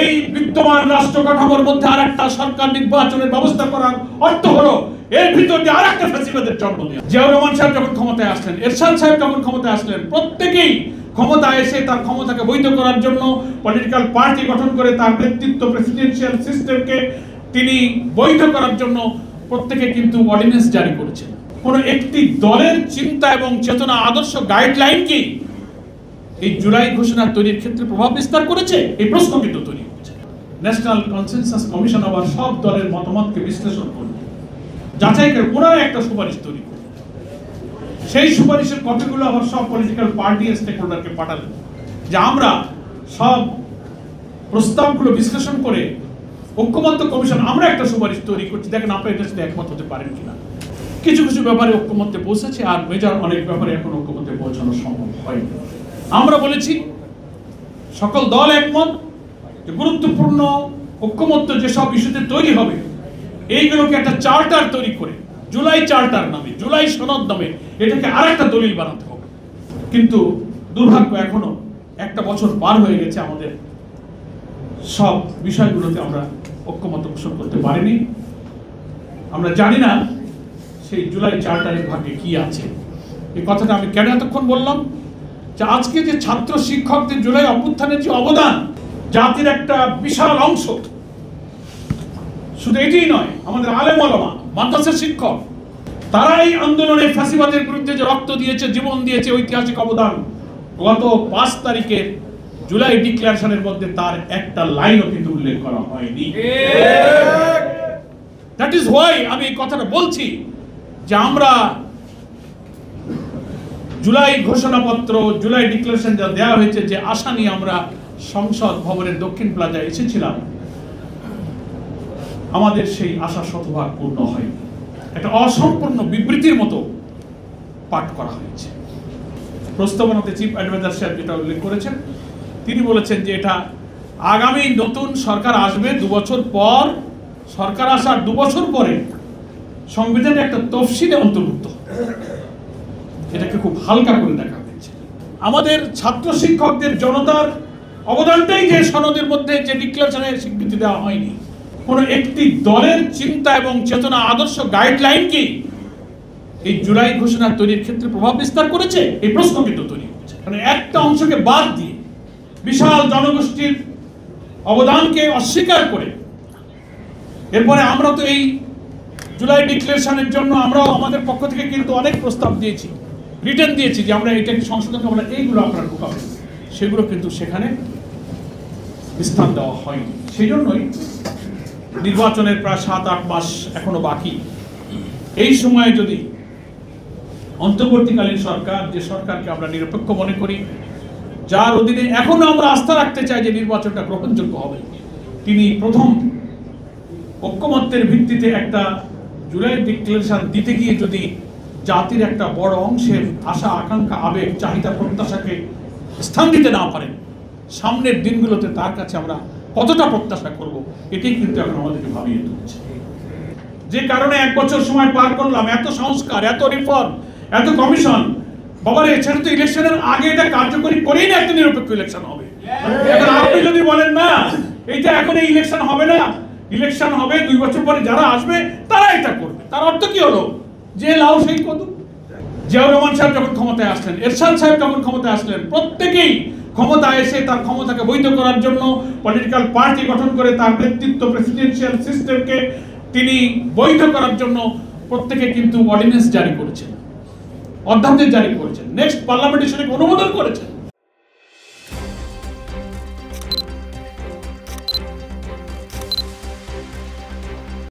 এই বিদ্যমান রাষ্ট্র কাঠামোর মধ্যে আরেকটা সরকার নির্বাচনের ব্যবস্থা করার অর্থ হলো এর ভিতর দিয়ে আরেকটা ফ্যাসিবাদের জন্ম দেওয়া। জিয়াউর রহমান সাহেব যখন ক্ষমতায় আসলেন, এরশাদ সাহেব যখন ক্ষমতায় আসলেন, প্রত্যেকেই ক্ষমতায় এসে তার ক্ষমতাকে বৈধ করার জন্য পলিটিক্যাল পার্টি গঠন করে তার নেতৃত্ব প্রেসিডেন্সিয়াল সিস্টেমকে তিনি বৈধ করার জন্য প্রত্যেকে কিন্তু অর্ডিন্যান্স জারি করেছেন। কোন একটি দলের চিন্তা এবং চেতনা, আদর্শ, গাইডলাইন কি এই জুলাই ঘোষণা তৈরির ক্ষেত্রে প্রভাব বিস্তার করেছে? এই প্রশ্ন কিন্তু তৈরি হচ্ছে। ন্যাশনাল কনসেনসাস কমিশন আবার সব দলের মতামতকে বিশ্লেষণ করবে, যাচাই করে ওনারা একটা সুপারিশ তৈরি করবে। সেই সুপারিশের কপিগুলো আবার সব পলিটিক্যাল পার্টি স্টেক হোল্ডারকে পাঠালেন যে আমরা সব প্রস্তাবগুলো বিশ্লেষণ করে ঐক্যমত্য কমিশন আমরা একটা সুপারিশ তৈরি করছি, দেখেন আপনারা এটার সাথে একমত হতে পারেন কিনা। কিছু কিছু ব্যাপারে ঐক্যমত্যে পৌঁছেছে, আর মেজর অনেক ব্যাপারে এখন ঐক্যমত্যে পৌঁছানো সম্ভব হয়নি। আমরা বলেছি সকল দল একমত যে গুরুত্বপূর্ণ ঐক্যমত্য যেসব ইস্যুতে তৈরি হবে এইগুলোকে একটা চার্টার তৈরি করে, জুলাই চার্টার নামে, জুলাই সনদ নামে এটাকে আরেকটা দলিল বানাতে হবে। কিন্তু দুর্ভাগ্য এখনো একটা বছর পার হয়ে গেছে, আমাদের সব বিষয়গুলোতে আমরা ঐক্যমত্য পোষণ করতে পারিনি। আমরা জানি না সেই জুলাই চার্টারের ভাগ্যে কি আছে। এই কথাটা আমি কেন এতক্ষণ বললাম, যে আজকে যে ছাত্র শিক্ষকদের জুলাই অভ্যুত্থানের যে অবদান, জাতির একটা বিশাল অংশ, শুধু এটাই নয়, আমাদের আলেম ওলামা, মাদ্রাসার শিক্ষক, তারা এই আন্দোলনে ফ্যাসিবাদের বিরুদ্ধে যে রক্ত দিয়েছে, জীবন দিয়েছে, ঐতিহাসিক অবদান, গত 5 তারিখের জুলাই ডিক্লারেশনের মধ্যে তার একটা লাইনও কিন্তু উল্লেখ করা হয়নি। দ্যাট ইজ হোয়াই আমি এই কথাটা বলছি যে আমরা জুলাই ঘোষণাপত্র, জুলাই ডিক্লারেশন যা দেওয়া হয়েছে, যে আশা নিয়ে আমরা সংসদ ভবনের দক্ষিণ প্লাজায় এসেছিলাম, আমাদের সেই আশা শতভাগ পূর্ণ হয়নি। একটা অসম্পূর্ণ বিবৃতির মতো পাঠ করা হয়েছে। প্রস্তাবনাতে চিফ অ্যাডভাইজার সাহেব যেটা উল্লেখ করেছেন, তিনি বলেছেন যে এটা আগামী নতুন সরকার আসবে 2 বছর পর, সরকার আসার 2 বছর পরে সংবিধানে একটা তফসিলে অন্তর্ভুক্ত। এটাকে খুব হালকা করে দেখা হয়েছে। আমাদের ছাত্র শিক্ষকদের, জনতার অবদানটাই যে সনদের মধ্যে, যে ডিক্লারেশনের স্বীকৃতি দেওয়া হয়নি। কোন একটি দলের চিন্তা এবং চেতনা, আদর্শ, গাইডলাইন কি এই জুলাই ঘোষণা তৈরির ক্ষেত্রে প্রভাব বিস্তার করেছে? এই প্রশ্ন কিন্তু তৈরি হচ্ছে। মানে একটা অংশকে বাদ দিয়ে, বিশাল জনগোষ্ঠীর অবদানকে অস্বীকার করে, এরপরে আমরা তো এই জুলাই ডিক্লারেশনের জন্য আমরাও আমাদের পক্ষ থেকে কিন্তু অনেক প্রস্তাব দিয়েছি, রিটার্ন দিয়েছি যে আমরা এটাকে সংশোধন আমরা এইগুলো আপনারা ঢুকাবেন, সেগুলো কিন্তু সেখানে স্থান দেওয়া হয়নি। সেই জন্যই নির্বাচনের প্রায় 7-8 মাস এখনো বাকি। এই সময়ে যদি অন্তর্বর্তীকালীন সরকার, যে সরকারকে আমরা নিরপেক্ষ মনে করি, যার অধীনে এখনো আমরা আস্থা রাখতে চাই যে নির্বাচনটা গ্রহণযোগ্য হবে, তিনি প্রথম ঐক্যমত্যের ভিত্তিতে একটা জুলাই ডিক্লারেশন দিতে গিয়ে যদি জাতির একটা বড় অংশের আশা, আকাঙ্ক্ষা, আবেগ, চাহিদা, প্রত্যাশাকে স্থান দিতে না পারেন, সামনের দিনগুলোতে তার কাছে আমরা কতটা প্রত্যাশা করব, এটাই কিন্তু এখন আমাদেরকে ভাবিয়ে তুলছে। যে কারণে 1 বছর সময় পার করলাম, এত সংস্কার, এত রিফর্ম, এত কমিশন, বাবারে সেটা তো ইলেকশনের আগে এটা কার্যকরী করেই না একটা নিরপেক্ষ ইলেকশন হবে। এখন আপনি যদি বলেন না এইটা এখন এই ইলেকশন হবে না, ইলেকশন হবে 2 বছর পরে, যারা আসবে তারা এটা করবে, তার অর্থ কি হলো? যে লাউ সেই কদু। জিয়াউর রহমান সাহেব যখন ক্ষমতায় আসলেন, এরশাদ সাহেব যখন ক্ষমতায় আসলেন, প্রত্যেকেই ক্ষমতায় এসে তার ক্ষমতাকে বৈধ করার জন্য পলিটিক্যাল পার্টি গঠন করে তার নেতৃত্ব প্রেসিডেন্সিয়াল সিস্টেমকে তিনি বৈধ করার জন্য প্রত্যেকে কিন্তু অর্ডিন্যান্স জারি করেছেন, অধ্যাদেশ জারি করেছেন, নেক্সট পার্লামেন্টে সেটাকে অনুমোদন করেছেন।